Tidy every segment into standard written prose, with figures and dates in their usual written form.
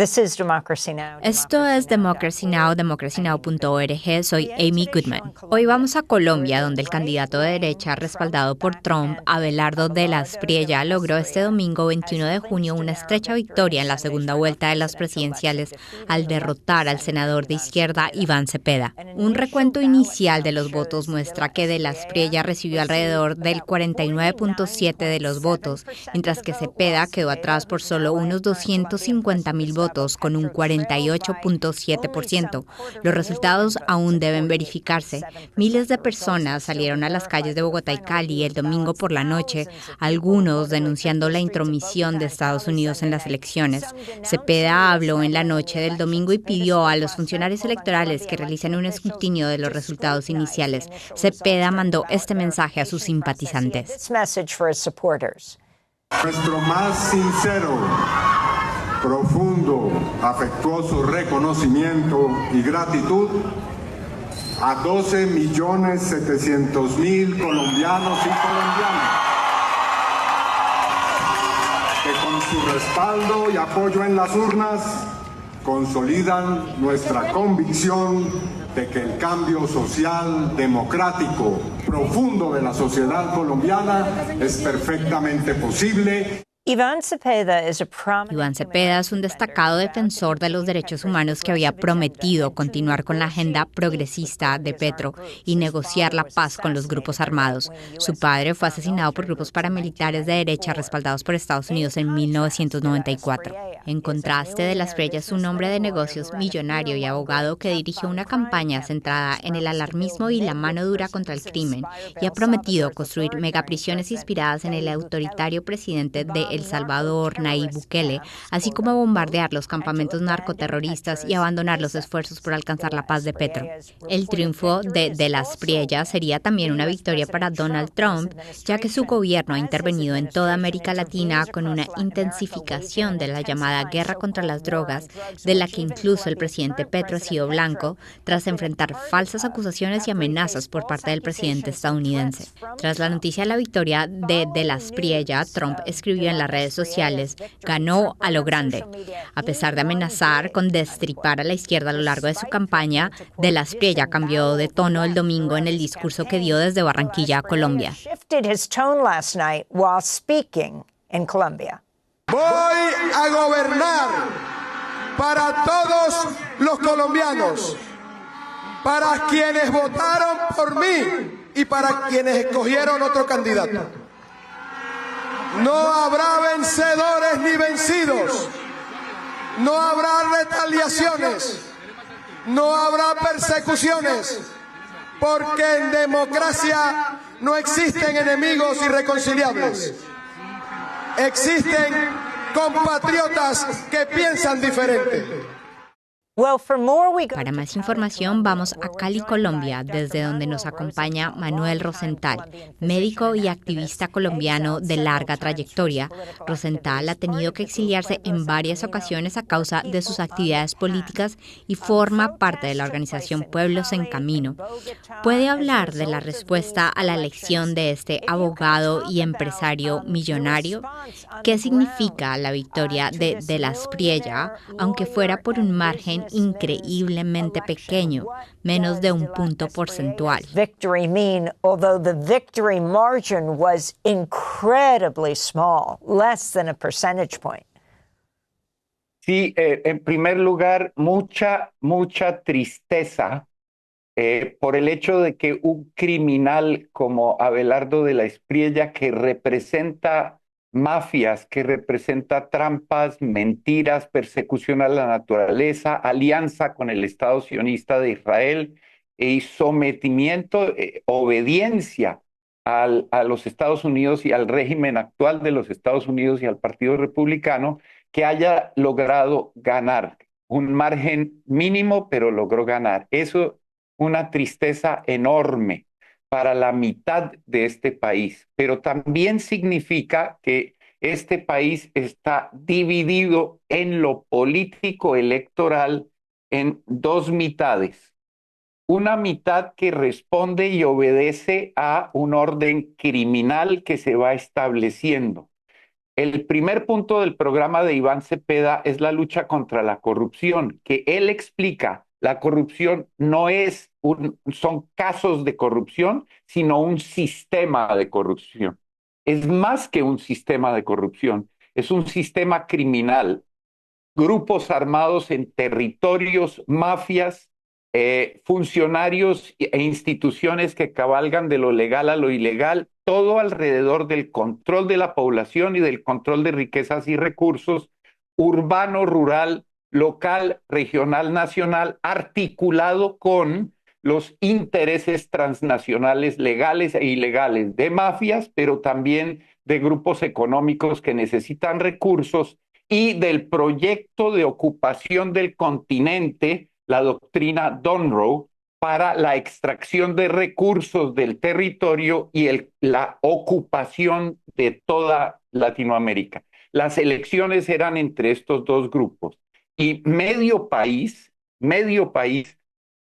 Esto es Democracy Now!, democracynow.org. Soy Amy Goodman. Hoy vamos a Colombia, donde el candidato de derecha respaldado por Trump, Abelardo de la Espriella, logró este domingo 21 de junio una estrecha victoria en la segunda vuelta de las presidenciales al derrotar al senador de izquierda Iván Cepeda. Un recuento inicial de los votos muestra que de la Espriella recibió alrededor del 49.7% de los votos, mientras que Cepeda quedó atrás por solo unos 250,000 votos con un 48.7%. Los resultados aún deben verificarse. Miles de personas salieron a las calles de Bogotá y Cali el domingo por la noche, algunos denunciando la intromisión de Estados Unidos en las elecciones. Cepeda habló en la noche del domingo y pidió a los funcionarios electorales que realicen un escrutinio de los resultados iniciales. Cepeda mandó este mensaje a sus simpatizantes. Nuestro más sincero, profundo, afectuoso reconocimiento y gratitud a 12.700.000 colombianos y colombianas que con su respaldo y apoyo en las urnas consolidan nuestra convicción de que el cambio social, democrático, profundo de la sociedad colombiana es perfectamente posible. Iván Cepeda es un destacado defensor de los derechos humanos que había prometido continuar con la agenda progresista de Petro y negociar la paz con los grupos armados. Su padre fue asesinado por grupos paramilitares de derecha respaldados por Estados Unidos en 1994. En contraste, de la Espriella es un hombre de negocios millonario y abogado que dirigió una campaña centrada en el alarmismo y la mano dura contra el crimen y ha prometido construir megaprisiones inspiradas en el autoritario presidente de El Salvador, Nayib Bukele, así como bombardear los campamentos narcoterroristas y abandonar los esfuerzos por alcanzar la paz de Petro. El triunfo de la Espriella sería también una victoria para Donald Trump, ya que su gobierno ha intervenido en toda América Latina con una intensificación de la llamada guerra contra las drogas, de la que incluso el presidente Petro ha sido blanco, tras enfrentar falsas acusaciones y amenazas por parte del presidente estadounidense. Tras la noticia de la victoria de la Espriella, Trump escribió en las redes sociales: ganó a lo grande. A pesar de amenazar con destripar a la izquierda a lo largo de su campaña, de la Espriella cambió de tono el domingo en el discurso que dio desde Barranquilla, Colombia. Voy a gobernar para todos los colombianos, para quienes votaron por mí y para quienes escogieron otro candidato. No habrá vencedores ni vencidos, no habrá retaliaciones, no habrá persecuciones, porque en democracia no existen enemigos irreconciliables. Existen compatriotas que piensan diferente. Para más información, vamos a Cali, Colombia, desde donde nos acompaña Manuel Rosenthal, médico y activista colombiano de larga trayectoria. Rosenthal ha tenido que exiliarse en varias ocasiones a causa de sus actividades políticas y forma parte de la organización Pueblos en Camino. ¿Puede hablar de la respuesta a la elección de este abogado y empresario millonario? ¿Qué significa la victoria de la Espriella, aunque fuera por un margen increíblemente pequeño, menos de un punto porcentual? Victory mean, although the victory margin was incredibly small, less than a percentage point. Sí, en primer lugar, mucha tristeza por el hecho de que un criminal como Abelardo de la Espriella, que representa mafias, que representa trampas, mentiras, persecución a la naturaleza, alianza con el Estado sionista de Israel y sometimiento, obediencia a los Estados Unidos y al régimen actual de los Estados Unidos y al Partido Republicano, que haya logrado ganar un margen mínimo, pero logró ganar. Eso, una tristeza enorme para la mitad de este país, pero también significa que este país está dividido en lo político electoral en dos mitades. Una mitad que responde y obedece a un orden criminal que se va estableciendo. El primer punto del programa de Iván Cepeda es la lucha contra la corrupción, que él explica, la corrupción no son casos de corrupción, sino un sistema de corrupción. Es más que un sistema de corrupción, es un sistema criminal, grupos armados en territorios, mafias, funcionarios e instituciones que cabalgan de lo legal a lo ilegal, todo alrededor del control de la población y del control de riquezas y recursos, urbano, rural, local, regional, nacional, articulado con los intereses transnacionales legales e ilegales de mafias, pero también de grupos económicos que necesitan recursos y del proyecto de ocupación del continente, la doctrina Donroe, para la extracción de recursos del territorio y la ocupación de toda Latinoamérica. Las elecciones eran entre estos dos grupos y medio país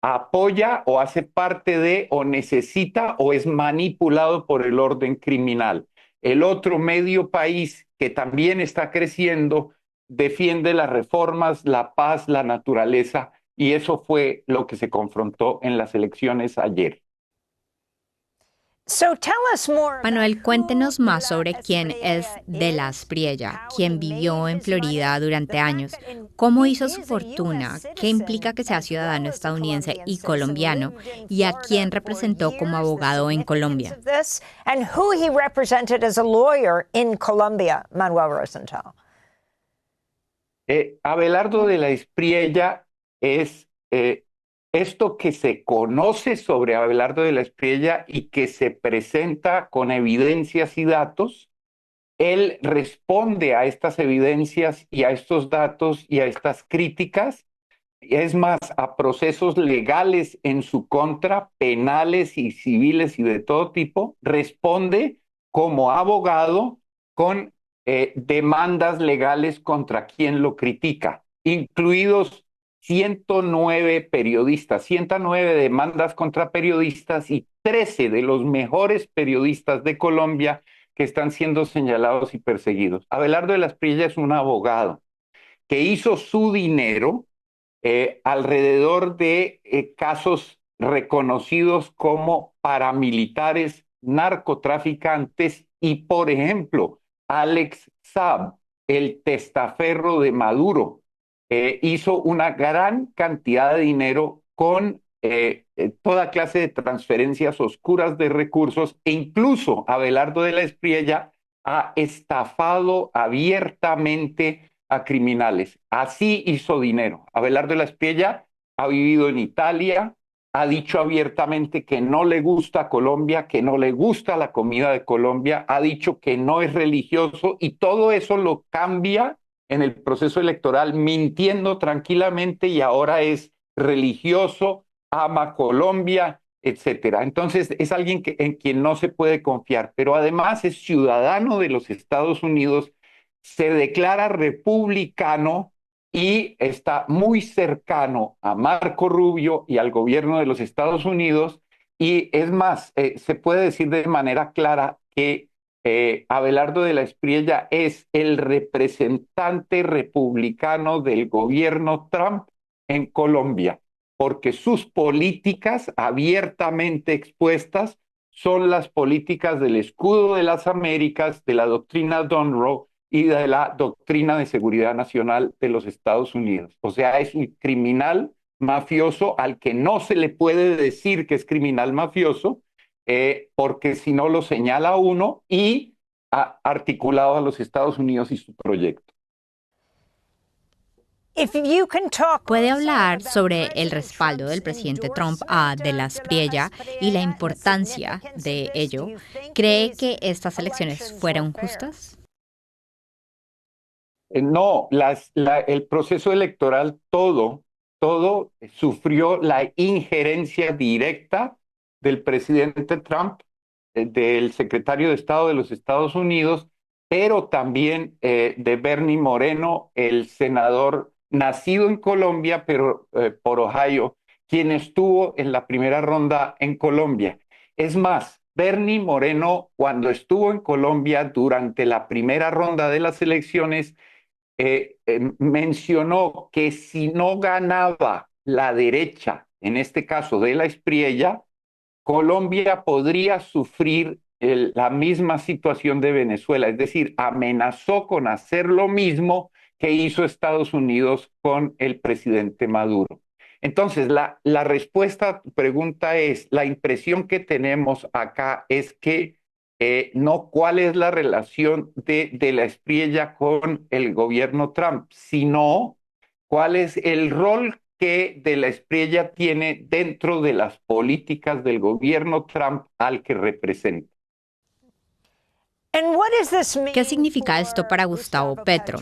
apoya o hace parte de o necesita o es manipulado por el orden criminal. El otro medio país que también está creciendo defiende las reformas, la paz, la naturaleza, y eso fue lo que se confrontó en las elecciones ayer. Manuel, cuéntenos más sobre quién es De la Espriella, quien vivió en Florida durante años. ¿Cómo hizo su fortuna? ¿Qué implica que sea ciudadano estadounidense y colombiano? ¿Y a quién representó como abogado en Colombia? Abelardo de la Espriella es esto que se conoce sobre Abelardo de la Espriella y que se presenta con evidencias y datos. Él responde a estas evidencias y a estos datos y a estas críticas, es más, a procesos legales en su contra, penales y civiles y de todo tipo, responde como abogado con demandas legales contra quien lo critica, incluidos 109 periodistas, 109 demandas contra periodistas y 13 de los mejores periodistas de Colombia que están siendo señalados y perseguidos. Abelardo de la Espriella es un abogado que hizo su dinero alrededor de casos reconocidos como paramilitares, narcotraficantes y, por ejemplo, Alex Saab, el testaferro de Maduro, hizo una gran cantidad de dinero con toda clase de transferencias oscuras de recursos e incluso Abelardo de la Espriella ha estafado abiertamente a criminales. Así hizo dinero. Abelardo de la Espriella ha vivido en Italia, ha dicho abiertamente que no le gusta Colombia, que no le gusta la comida de Colombia, ha dicho que no es religioso y todo eso lo cambia en el proceso electoral mintiendo tranquilamente y ahora es religioso, ama Colombia, etcétera. Entonces es alguien en quien no se puede confiar, pero además es ciudadano de los Estados Unidos, se declara republicano y está muy cercano a Marco Rubio y al gobierno de los Estados Unidos. Y es más, se puede decir de manera clara que Abelardo de la Espriella es el representante republicano del gobierno Trump en Colombia, porque sus políticas abiertamente expuestas son las políticas del escudo de las Américas, de la doctrina Donroe y de la doctrina de seguridad nacional de los Estados Unidos. O sea, es un criminal mafioso al que no se le puede decir que es criminal mafioso, porque si no lo señala uno y ha articulado a los Estados Unidos y su proyecto. ¿Puede hablar sobre el respaldo del presidente Trump a De la Espriella y la importancia de ello? ¿Cree que estas elecciones fueron justas? No, el proceso electoral todo sufrió la injerencia directa del presidente Trump, del secretario de Estado de los Estados Unidos, pero también de Bernie Moreno, el senador nacido en Colombia, pero por Ohio, quien estuvo en la primera ronda en Colombia. Es más, Bernie Moreno, cuando estuvo en Colombia durante la primera ronda de las elecciones, mencionó que si no ganaba la derecha, en este caso de la Espriella, Colombia podría sufrir la misma situación de Venezuela, es decir, amenazó con hacer lo mismo que hizo Estados Unidos con el presidente Maduro. Entonces, la respuesta a tu pregunta es, la impresión que tenemos acá es que no cuál es la relación de la Espriella con el gobierno Trump, sino cuál es el rol que de la Espriella tiene dentro de las políticas del gobierno Trump al que representa. ¿Qué significa esto para Gustavo Petro?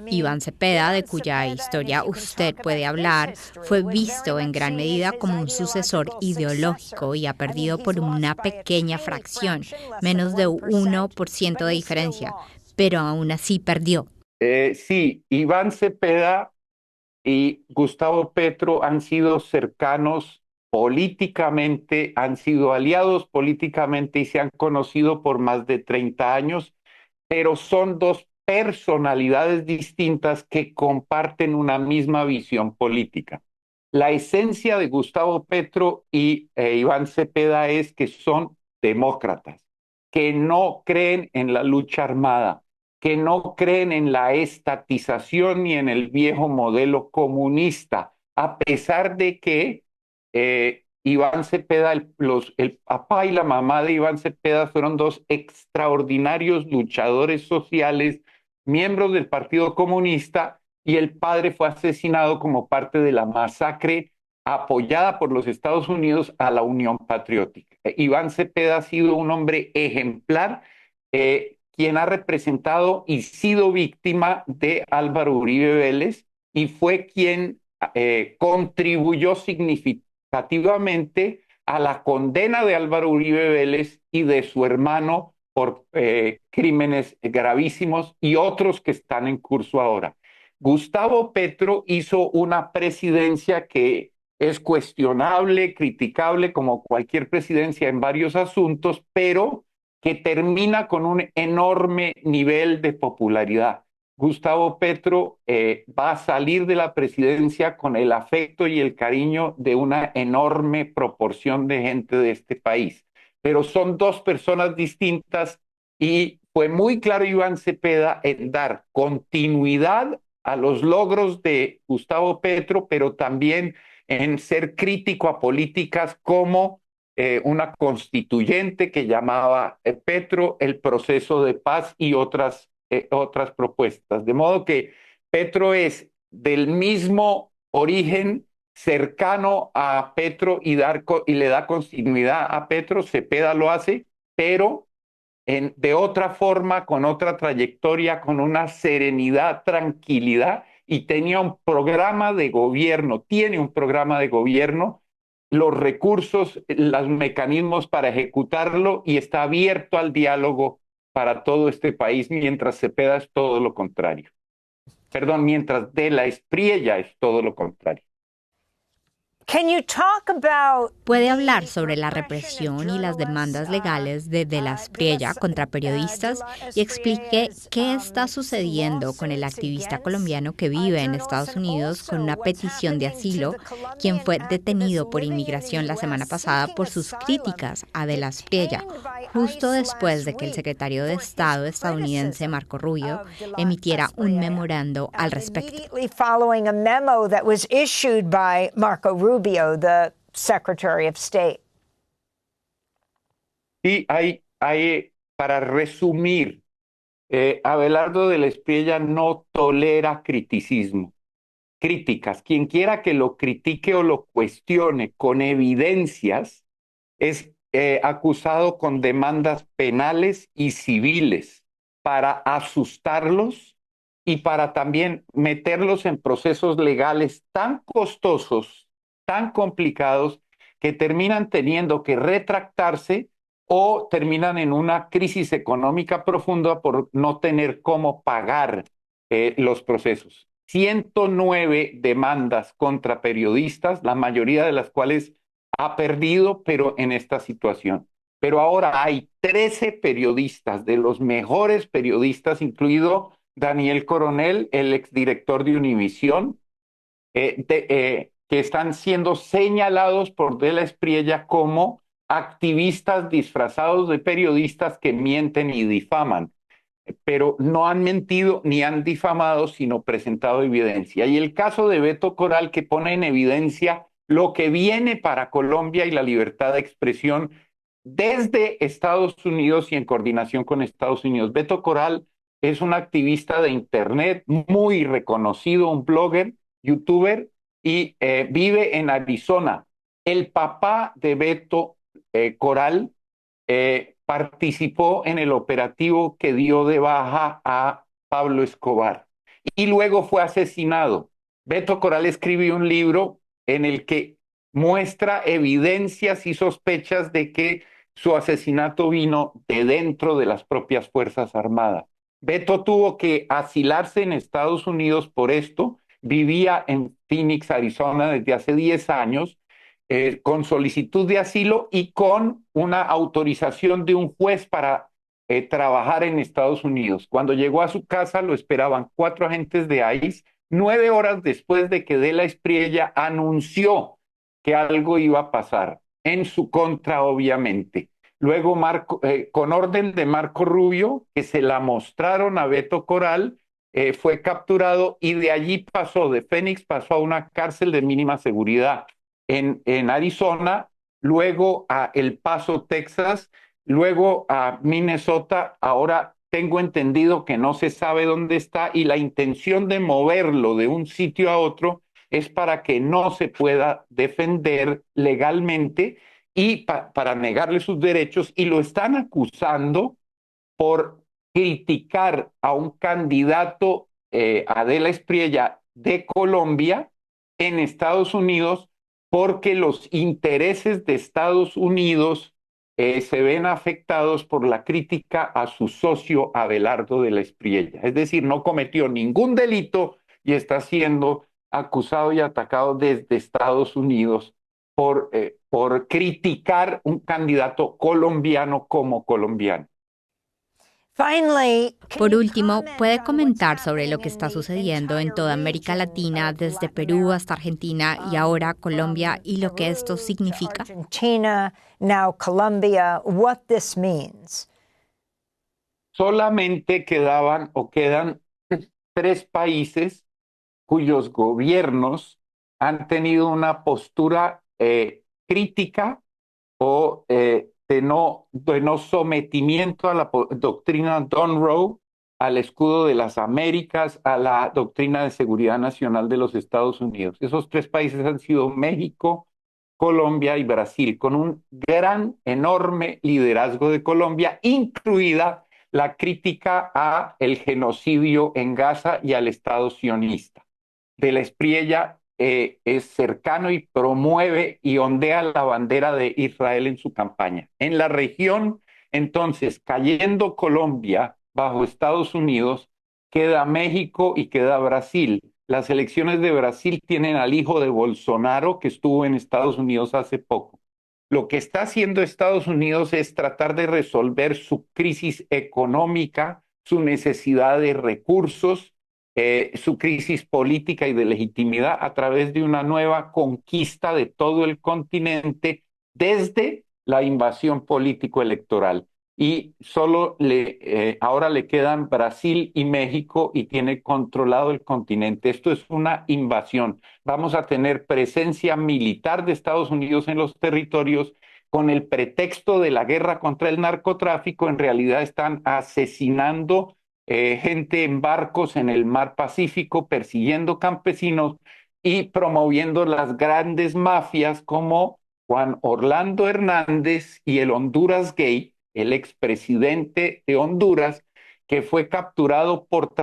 Iván Cepeda, de cuya historia usted puede hablar, fue visto en gran medida como un sucesor ideológico y ha perdido por una pequeña fracción, menos de 1% de diferencia, pero aún así perdió. Sí, Iván Cepeda y Gustavo Petro han sido cercanos políticamente, han sido aliados políticamente y se han conocido por más de 30 años, pero son dos personalidades distintas que comparten una misma visión política. La esencia de Gustavo Petro y Iván Cepeda es que son demócratas, que no creen en la lucha armada, que no creen en la estatización ni en el viejo modelo comunista, a pesar de que Iván Cepeda, el papá y la mamá de Iván Cepeda fueron dos extraordinarios luchadores sociales, miembros del Partido Comunista, y el padre fue asesinado como parte de la masacre apoyada por los Estados Unidos a la Unión Patriótica. Iván Cepeda ha sido un hombre ejemplar, quien ha representado y sido víctima de Álvaro Uribe Vélez y fue quien contribuyó significativamente a la condena de Álvaro Uribe Vélez y de su hermano por crímenes gravísimos y otros que están en curso ahora. Gustavo Petro hizo una presidencia que es cuestionable, criticable, como cualquier presidencia en varios asuntos, pero que termina con un enorme nivel de popularidad. Gustavo Petro va a salir de la presidencia con el afecto y el cariño de una enorme proporción de gente de este país. Pero son dos personas distintas y fue muy claro Iván Cepeda en dar continuidad a los logros de Gustavo Petro, pero también en ser crítico a políticas como una constituyente que llamaba Petro, el proceso de paz y otras propuestas. De modo que Petro es del mismo origen, cercano a Petro y le da continuidad a Petro. Cepeda lo hace, pero de otra forma, con otra trayectoria, con una serenidad, tranquilidad, y tenía un programa de gobierno, tiene un programa de gobierno, los recursos, los mecanismos para ejecutarlo y está abierto al diálogo para todo este país, mientras Cepeda es todo lo contrario. Perdón, mientras De la Espriella es todo lo contrario. ¿Puede hablar sobre la represión y las demandas legales de la Espriella contra periodistas y explique qué está sucediendo con el activista colombiano que vive en Estados Unidos con una petición de asilo, quien fue detenido por inmigración la semana pasada por sus críticas a De la Espriella, justo después de que el secretario de Estado estadounidense Marco Rubio emitiera un memorando al respecto? Rubio, the Secretary of State. Sí, para resumir, Abelardo de la Espriella no tolera críticas. Quien quiera que lo critique o lo cuestione con evidencias es acusado con demandas penales y civiles para asustarlos y para también meterlos en procesos legales tan costosos, tan complicados, que terminan teniendo que retractarse o terminan en una crisis económica profunda por no tener cómo pagar los procesos. 109 demandas contra periodistas, la mayoría de las cuales ha perdido, pero en esta situación. pero ahora hay 13 periodistas, de los mejores periodistas, incluido Daniel Coronel, el exdirector de Univisión, que están siendo señalados por De la Espriella como activistas disfrazados de periodistas que mienten y difaman, pero no han mentido ni han difamado, sino presentado evidencia. Y el caso de Beto Coral, que pone en evidencia lo que viene para Colombia y la libertad de expresión desde Estados Unidos y en coordinación con Estados Unidos. Beto Coral es un activista de Internet muy reconocido, un blogger, youtuber, y vive en Arizona. El papá de Beto Coral participó en el operativo que dio de baja a Pablo Escobar y luego fue asesinado. Beto Coral escribió un libro en el que muestra evidencias y sospechas de que su asesinato vino de dentro de las propias Fuerzas Armadas. Beto tuvo que asilarse en Estados Unidos por esto, vivía en Phoenix, Arizona desde hace 10 años, con solicitud de asilo y con una autorización de un juez para trabajar en Estados Unidos. Cuando llegó a su casa lo esperaban 4 agentes de ICE, 9 horas después de que De la Espriella anunció que algo iba a pasar, en su contra, obviamente. Luego, con orden de Marco Rubio, que se la mostraron a Beto Coral, fue capturado y de allí pasó, de Phoenix pasó a una cárcel de mínima seguridad en Arizona, luego a El Paso, Texas, luego a Minnesota. Ahora tengo entendido que no se sabe dónde está y la intención de moverlo de un sitio a otro es para que no se pueda defender legalmente y para negarle sus derechos, y lo están acusando por criticar a un candidato, a De la Espriella, de Colombia en Estados Unidos, porque los intereses de Estados Unidos se ven afectados por la crítica a su socio Abelardo de la Espriella. Es decir, no cometió ningún delito y está siendo acusado y atacado desde Estados Unidos por criticar un candidato colombiano como colombiano. Por último, ¿puede comentar sobre lo que está sucediendo en toda América Latina, desde Perú hasta Argentina y ahora Colombia, y lo que esto significa? Argentina, now Colombia, what this means. Solamente quedaban o quedan 3 países cuyos gobiernos han tenido una postura crítica o de no sometimiento a la doctrina Monroe, al escudo de las Américas, a la doctrina de seguridad nacional de los Estados Unidos. Esos 3 países han sido México, Colombia y Brasil, con un gran, enorme liderazgo de Colombia, incluida la crítica a el genocidio en Gaza y al Estado sionista. De la Espriella es cercano y promueve y ondea la bandera de Israel en su campaña. En la región, entonces, cayendo Colombia bajo Estados Unidos, queda México y queda Brasil. Las elecciones de Brasil tienen al hijo de Bolsonaro, que estuvo en Estados Unidos hace poco. Lo que está haciendo Estados Unidos es tratar de resolver su crisis económica, su necesidad de recursos, su crisis política y de legitimidad a través de una nueva conquista de todo el continente desde la invasión político-electoral. Y ahora le quedan Brasil y México y tiene controlado el continente. Esto es una invasión. Vamos a tener presencia militar de Estados Unidos en los territorios con el pretexto de la guerra contra el narcotráfico. En realidad están asesinando gente en barcos en el mar Pacífico, persiguiendo campesinos y promoviendo las grandes mafias como Juan Orlando Hernández y el Honduras Gate, el expresidente de Honduras, que fue capturado por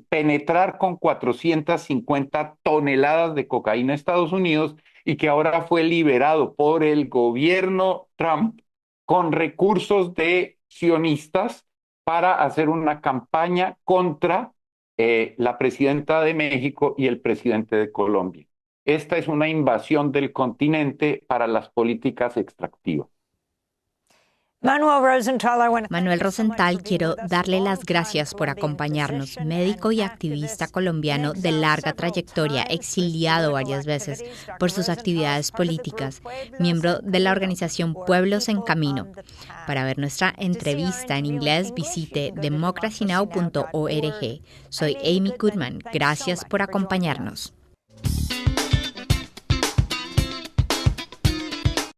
penetrar con 450 toneladas de cocaína a Estados Unidos y que ahora fue liberado por el gobierno Trump con recursos de sionistas para hacer una campaña contra la presidenta de México y el presidente de Colombia. Esta es una invasión del continente para las políticas extractivas. Manuel Rosenthal, quiero darle las gracias por acompañarnos, médico y activista colombiano de larga trayectoria, exiliado varias veces por sus actividades políticas, miembro de la organización Pueblos en Camino. Para ver nuestra entrevista en inglés, visite democracynow.org. Soy Amy Goodman. Gracias por acompañarnos.